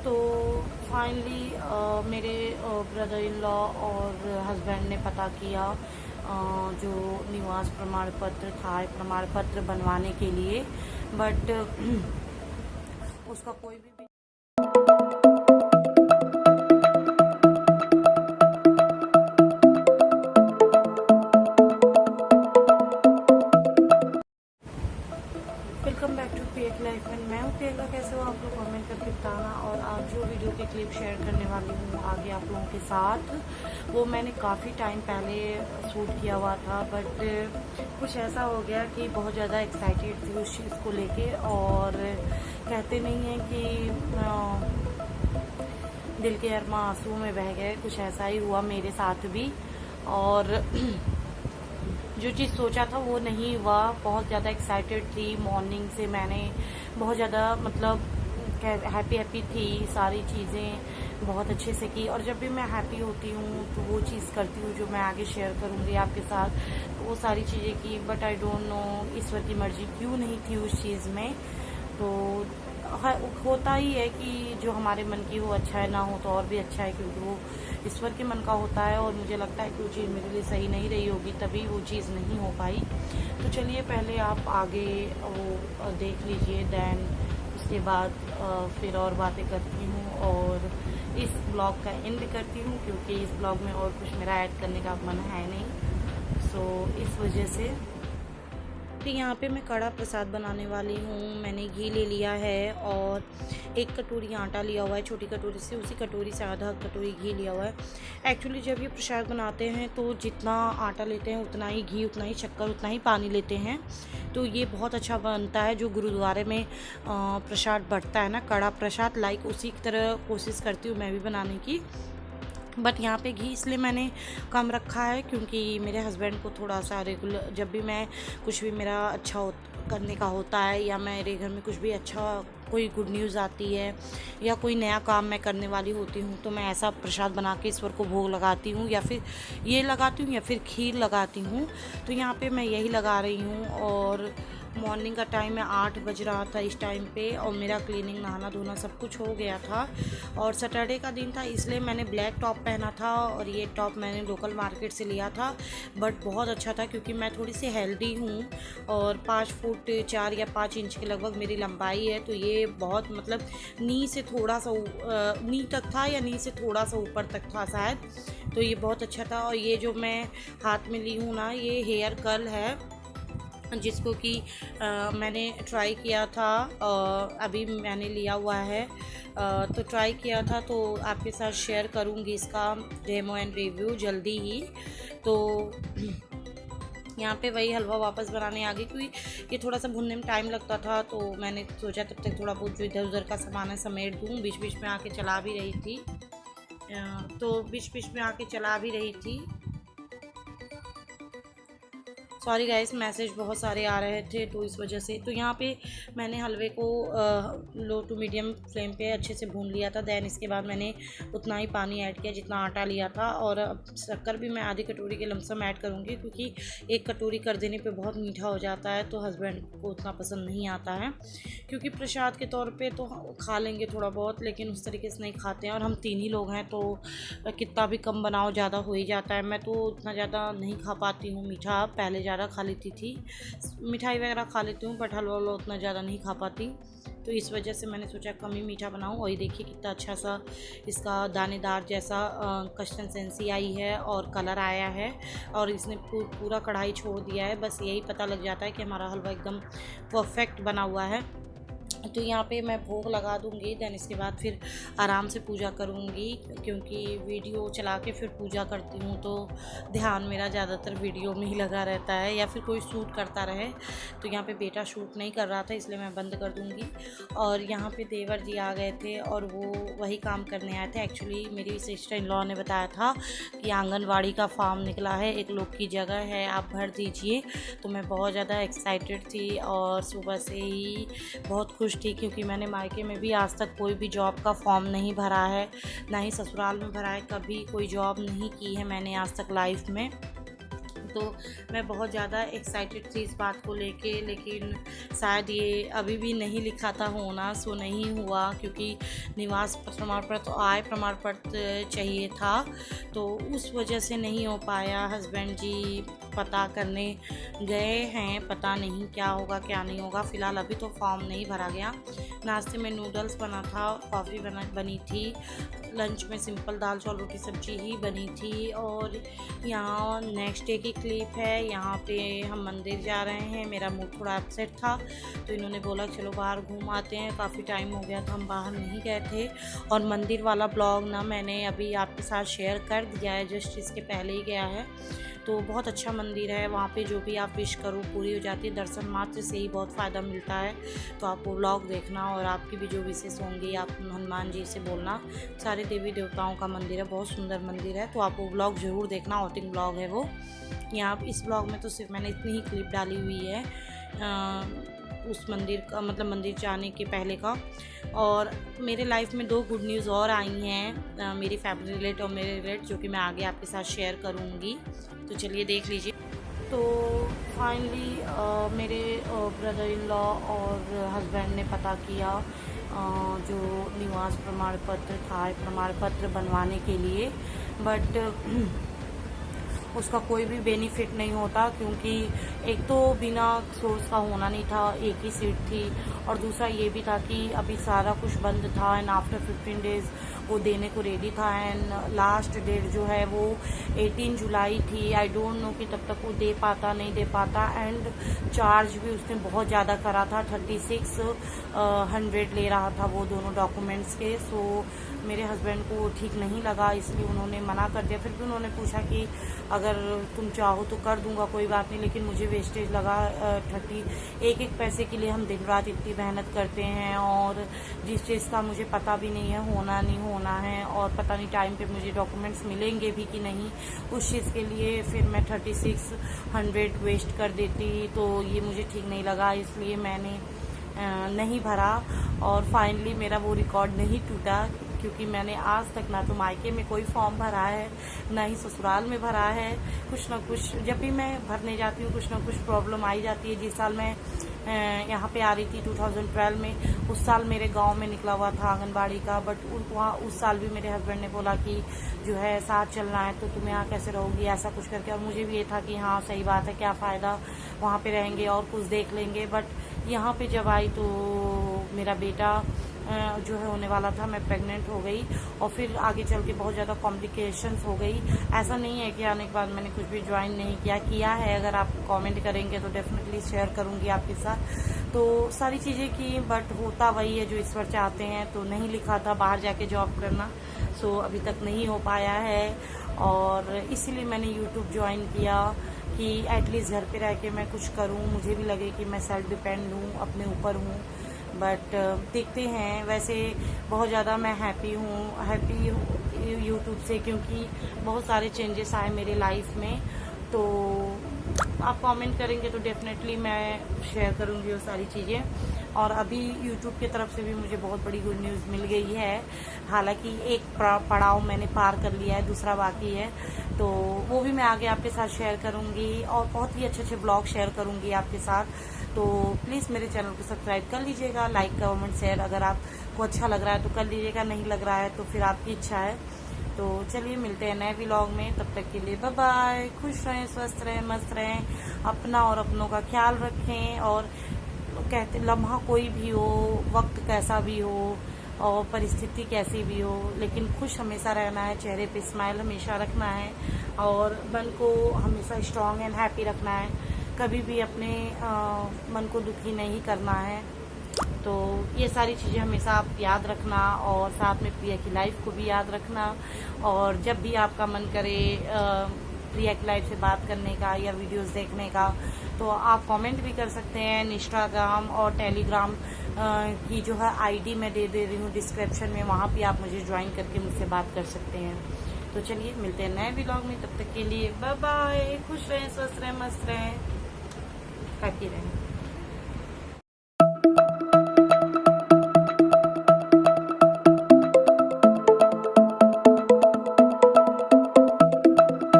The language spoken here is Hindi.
तो फाइनली मेरे ब्रदर इन लॉ और हस्बैंड ने पता किया जो निवास प्रमाण पत्र था, प्रमाण पत्र बनवाने के लिए, बट उसका कोई भी वेलकम बैक टू पीएक लाइफ में। मैं हूँ प्रियंका। कैसे हो आप लोग? कमेंट करके बताना। और आज जो वीडियो के क्लिप शेयर करने वाली हूँ आगे आप लोगों के साथ, वो मैंने काफ़ी टाइम पहले शूट किया हुआ था, बट कुछ ऐसा हो गया कि बहुत ज़्यादा एक्साइटेड थी उस चीज़ को लेके, और कहते नहीं हैं कि दिल के अरमा आंसू में बह गए। कुछ ऐसा ही हुआ मेरे साथ भी, और जो चीज़ सोचा था वो नहीं हुआ। बहुत ज़्यादा एक्साइटेड थी, मॉर्निंग से मैंने बहुत ज़्यादा मतलब हैप्पी थी, सारी चीज़ें बहुत अच्छे से की। और जब भी मैं हैप्पी होती हूँ तो वो चीज़ करती हूँ जो मैं आगे शेयर करूँगी आपके साथ, तो वो सारी चीज़ें की। बट आई डोंट नो ईश्वर की मर्जी क्यों नहीं थी उस चीज़ में। तो होता ही है कि जो हमारे मन की वो अच्छा है, ना हो तो और भी अच्छा है, क्योंकि वो ईश्वर के मन का होता है। और मुझे लगता है कि वो चीज़ मेरे लिए सही नहीं रही होगी, तभी वो चीज़ नहीं हो पाई। तो चलिए पहले आप आगे वो देख लीजिए, देन उसके बाद फिर और बातें करती हूँ और इस ब्लॉग का एंड करती हूँ, क्योंकि इस ब्लॉग में और कुछ मेरा ऐड करने का मन है नहीं। सो इस वजह से तो यहाँ पे मैं कड़ा प्रसाद बनाने वाली हूँ। मैंने घी ले लिया है और 1 कटोरी आटा लिया हुआ है छोटी कटोरी से, उसी कटोरी से आधा कटोरी घी लिया हुआ है। एक्चुअली जब ये प्रसाद बनाते हैं तो जितना आटा लेते हैं उतना ही घी, उतना ही शक्कर, उतना ही पानी लेते हैं। तो ये बहुत अच्छा बनता है। जो गुरुद्वारे में प्रसाद बढ़ता है ना, कड़ा प्रसाद, लाइक उसी की तरह कोशिश करती हूँ मैं भी बनाने की। बट यहाँ पे घी इसलिए मैंने कम रखा है क्योंकि मेरे हस्बैंड को थोड़ा सा रेगुलर, जब भी मैं कुछ भी मेरा अच्छा करने का होता है, या मेरे घर में कुछ भी अच्छा कोई गुड न्यूज़ आती है, या कोई नया काम मैं करने वाली होती हूँ, तो मैं ऐसा प्रसाद बना के ईश्वर को भोग लगाती हूँ, या फिर ये लगाती हूँ या फिर खीर लगाती हूँ। तो यहाँ पे मैं यही लगा रही हूँ। और मॉर्निंग का टाइम है, 8 बज रहा था इस टाइम पे, और मेरा क्लीनिंग, नहाना धोना सब कुछ हो गया था। और सैटरडे का दिन था, इसलिए मैंने ब्लैक टॉप पहना था, और ये टॉप मैंने लोकल मार्केट से लिया था। बट बहुत अच्छा था क्योंकि मैं थोड़ी सी हेल्दी हूँ, और 5 फुट 4 या 5 इंच के लगभग मेरी लंबाई है। तो ये बहुत मतलब नी से थोड़ा सा नी तक था, या नी से थोड़ा सा ऊपर तक था शायद। तो ये बहुत अच्छा था। और ये जो मैं हाथ में ली हूँ ना, ये हेयर कर्ल है, जिसको कि मैंने ट्राई किया था, अभी मैंने लिया हुआ है। तो ट्राई किया था, तो आपके साथ शेयर करूँगी इसका डेमो एंड रिव्यू जल्दी ही। तो यहाँ पे वही हलवा वापस बनाने आ गई, क्योंकि ये थोड़ा सा भुनने में टाइम लगता था। तो मैंने सोचा तब तक थोड़ा बहुत जो इधर उधर का सामान है समेट दूँ। बीच बीच में आके चला भी रही थी, सॉरी गाइस, मैसेज बहुत सारे आ रहे थे तो इस वजह से। तो यहाँ पे मैंने हलवे को लो टू मीडियम फ्लेम पे अच्छे से भून लिया था। दैन इसके बाद मैंने उतना ही पानी ऐड किया जितना आटा लिया था। और शक्कर भी मैं आधी कटोरी के लमसम ऐड करूँगी, क्योंकि 1 कटोरी कर देने पे बहुत मीठा हो जाता है, तो हस्बैंड को उतना पसंद नहीं आता है। क्योंकि प्रसाद के तौर पर तो खा लेंगे थोड़ा बहुत, लेकिन उस तरीके से नहीं खाते हैं। और हम 3 ही लोग हैं, तो कितना भी कम बनाओ ज़्यादा हो ही जाता है। मैं तो उतना ज़्यादा नहीं खा पाती हूँ मीठा, पहले ज़्यादा खा लेती थी, मिठाई वगैरह खा लेती हूँ, बट हलवा उतना ज़्यादा नहीं खा पाती। तो इस वजह से मैंने सोचा कम ही मीठा बनाऊँ। और ये देखिए कितना अच्छा सा इसका दानेदार जैसा कंसिस्टेंसी आई है और कलर आया है, और इसने पूरा कढ़ाई छोड़ दिया है। बस यही पता लग जाता है कि हमारा हलवा एकदम परफेक्ट बना हुआ है। तो यहाँ पे मैं भोग लगा दूँगी, दैन इसके बाद फिर आराम से पूजा करूँगी, क्योंकि वीडियो चला के फिर पूजा करती हूँ तो ध्यान मेरा ज़्यादातर वीडियो में ही लगा रहता है, या फिर कोई शूट करता रहे। तो यहाँ पे बेटा शूट नहीं कर रहा था, इसलिए मैं बंद कर दूँगी। और यहाँ पे देवर जी आ गए थे, और वो वही काम करने आए थे। एक्चुअली मेरी सिस्टर इन लॉ ने बताया था कि आंगनवाड़ी का फॉर्म निकला है, 1 लोग की जगह है, आप भर दीजिए। तो मैं बहुत ज़्यादा एक्साइटेड थी, और सुबह से ही बहुत खुश थी, क्योंकि मैंने मायके में भी आज तक कोई भी जॉब का फॉर्म नहीं भरा है, ना ही ससुराल में भरा है। कभी कोई जॉब नहीं की है मैंने आज तक लाइफ में। तो मैं बहुत ज़्यादा एक्साइटेड थी इस बात को लेके, लेकिन शायद ये अभी भी नहीं लिखा था होना, सो नहीं हुआ क्योंकि निवास प्रमाण पत्र, आय प्रमाण पत्र चाहिए था, तो उस वजह से नहीं हो पाया। हस्बैंड जी पता करने गए हैं, पता नहीं क्या होगा क्या नहीं होगा। फ़िलहाल अभी तो फॉर्म नहीं भरा गया। नाश्ते में नूडल्स बना था, कॉफ़ी बनी थी, लंच में सिंपल दाल चावल रोटी सब्जी ही बनी थी। और यहाँ नेक्स्ट डे की क्लिप है। यहाँ पे हम मंदिर जा रहे हैं, मेरा मूड थोड़ा अपसेट था तो इन्होंने बोला चलो बाहर घूम आते हैं, काफ़ी टाइम हो गया था हम बाहर नहीं गए थे। और मंदिर वाला ब्लॉग ना मैंने अभी आपके साथ शेयर कर दिया है, जस्ट इसके पहले ही गया है। तो बहुत अच्छा मंदिर है, वहाँ पे जो भी आप विश करो पूरी हो जाती है, दर्शन मात्र से ही बहुत फ़ायदा मिलता है। तो आप वो व्लॉग देखना और आपकी भी जो विशेष होंगी आप हनुमान जी से बोलना। सारे देवी देवताओं का मंदिर है, बहुत सुंदर मंदिर है, तो आप वो व्लॉग ज़रूर देखना, आउटिंग व्लॉग है वो। यहाँ इस व्लॉग में तो सिर्फ मैंने इतनी ही क्लिप डाली हुई है उस मंदिर का, मतलब मंदिर जाने के पहले का। और मेरे लाइफ में 2 गुड न्यूज़ और आई हैं मेरी फैमिली रिलेट और मेरे रिलेट, जो कि मैं आगे आपके साथ शेयर करूँगी। तो चलिए देख लीजिए। तो फाइनली मेरे ब्रदर इन लॉ और हस्बैंड ने पता किया जो निवास प्रमाण पत्र था, प्रमाण पत्र बनवाने के लिए, बट उसका कोई भी बेनिफिट नहीं होता, क्योंकि एक तो बिना सोर्स का होना नहीं था, एक ही सीट थी, और दूसरा ये भी था कि अभी सारा कुछ बंद था एंड आफ्टर 15 डेज़ वो देने को रेडी था। एंड लास्ट डेट जो है वो 18 जुलाई थी। आई डोंट नो कि तब तक वो दे पाता नहीं दे पाता। एंड चार्ज भी उसने बहुत ज़्यादा करा था, 3600 ले रहा था वो दोनों डॉक्यूमेंट्स के। सो मेरे हस्बैंड को ठीक नहीं लगा, इसलिए उन्होंने मना कर दिया। फिर भी उन्होंने पूछा कि अगर तुम चाहो तो कर दूंगा, कोई बात नहीं, लेकिन मुझे वेस्टेज लगा एक पैसे के लिए हम दिन रात इतनी मेहनत करते हैं, और जिस चीज़ का मुझे पता भी नहीं है होना नहीं होना है, और पता नहीं टाइम पे मुझे डॉक्यूमेंट्स मिलेंगे भी कि नहीं, उस चीज़ के लिए फिर मैं 3600 वेस्ट कर देती, तो ये मुझे ठीक नहीं लगा, इसलिए मैंने नहीं भरा। और फाइनली मेरा वो रिकॉर्ड नहीं टूटा, क्योंकि मैंने आज तक ना तो मायके में कोई फॉर्म भरा है, ना ही ससुराल में भरा है। कुछ ना कुछ जब भी मैं भरने जाती हूँ कुछ ना कुछ प्रॉब्लम आई जाती है। जिस साल मैं यहाँ पे आ रही थी 2012 में, उस साल मेरे गांव में निकला हुआ था आंगनबाड़ी का, बट वहाँ उस साल भी मेरे हस्बैंड ने बोला कि जो है साथ चलना है तो तुम यहाँ कैसे रहोगी, ऐसा कुछ करके। और मुझे भी ये था कि हाँ सही बात है, क्या फ़ायदा, वहाँ पे रहेंगे और कुछ देख लेंगे। बट यहाँ पे जब आई तो मेरा बेटा जो है होने वाला था, मैं प्रेग्नेंट हो गई, और फिर आगे चल के बहुत ज़्यादा कॉम्प्लिकेशंस हो गई। ऐसा नहीं है कि आने के बाद मैंने कुछ भी ज्वाइन नहीं किया है। अगर आप कमेंट करेंगे तो डेफिनेटली शेयर करूँगी आपके साथ। तो सारी चीज़ें की, बट होता वही है जो ईश्वर चाहते हैं। तो नहीं लिखा था बाहर जाके जॉब करना, सो अभी तक नहीं हो पाया है, और इसीलिए मैंने यूट्यूब ज्वाइन किया कि एटलीस्ट घर पे रह के मैं कुछ करूं, मुझे भी लगे कि मैं सेल्फ डिपेंड हूं, अपने ऊपर हूं। बट देखते हैं। वैसे बहुत ज़्यादा मैं हैप्पी यूट्यूब से, क्योंकि बहुत सारे चेंजेस आए मेरे लाइफ में। तो आप कमेंट करेंगे तो डेफिनेटली मैं शेयर करूंगी वो सारी चीज़ें। और अभी यूट्यूब की तरफ से भी मुझे बहुत बड़ी गुड न्यूज़ मिल गई है। हालांकि एक पड़ाव मैंने पार कर लिया है, दूसरा बाकी है, तो वो भी मैं आगे आपके साथ शेयर करूंगी, और बहुत ही अच्छे अच्छे ब्लॉग शेयर करूंगी आपके साथ। तो प्लीज़ मेरे चैनल को सब्सक्राइब कर लीजिएगा, लाइक कमेंट शेयर अगर आपको अच्छा लग रहा है तो कर लीजिएगा, नहीं लग रहा है तो फिर आपकी इच्छा है। तो चलिए मिलते हैं नए व्लॉग में, तब तक के लिए बाय बाय। खुश रहें, स्वस्थ रहें, मस्त रहें, अपना और अपनों का ख्याल रखें। और कहते लम्हा कोई भी हो, वक्त कैसा भी हो और परिस्थिति कैसी भी हो, लेकिन खुश हमेशा रहना है, चेहरे पे स्माइल हमेशा रखना है, और मन को हमेशा स्ट्रांग एंड हैप्पी रखना है। कभी भी अपने मन को दुखी नहीं करना है। तो ये सारी चीज़ें हमेशा आप याद रखना, और साथ में प्रिया की लाइफ को भी याद रखना। और जब भी आपका मन करे प्रिया की लाइफ से बात करने का या वीडियोस देखने का, तो आप कमेंट भी कर सकते हैं। इंस्टाग्राम और टेलीग्राम की जो है आईडी मैं दे रही हूँ डिस्क्रिप्शन में, वहाँ भी आप मुझे ज्वाइन करके मुझसे बात कर सकते हैं। तो चलिए मिलते हैं नए व्लॉग में, तब तक के लिए बाय बाय। खुश रहें, स्वस्थ रहें, मस्त रहें, हैप्पी रहें।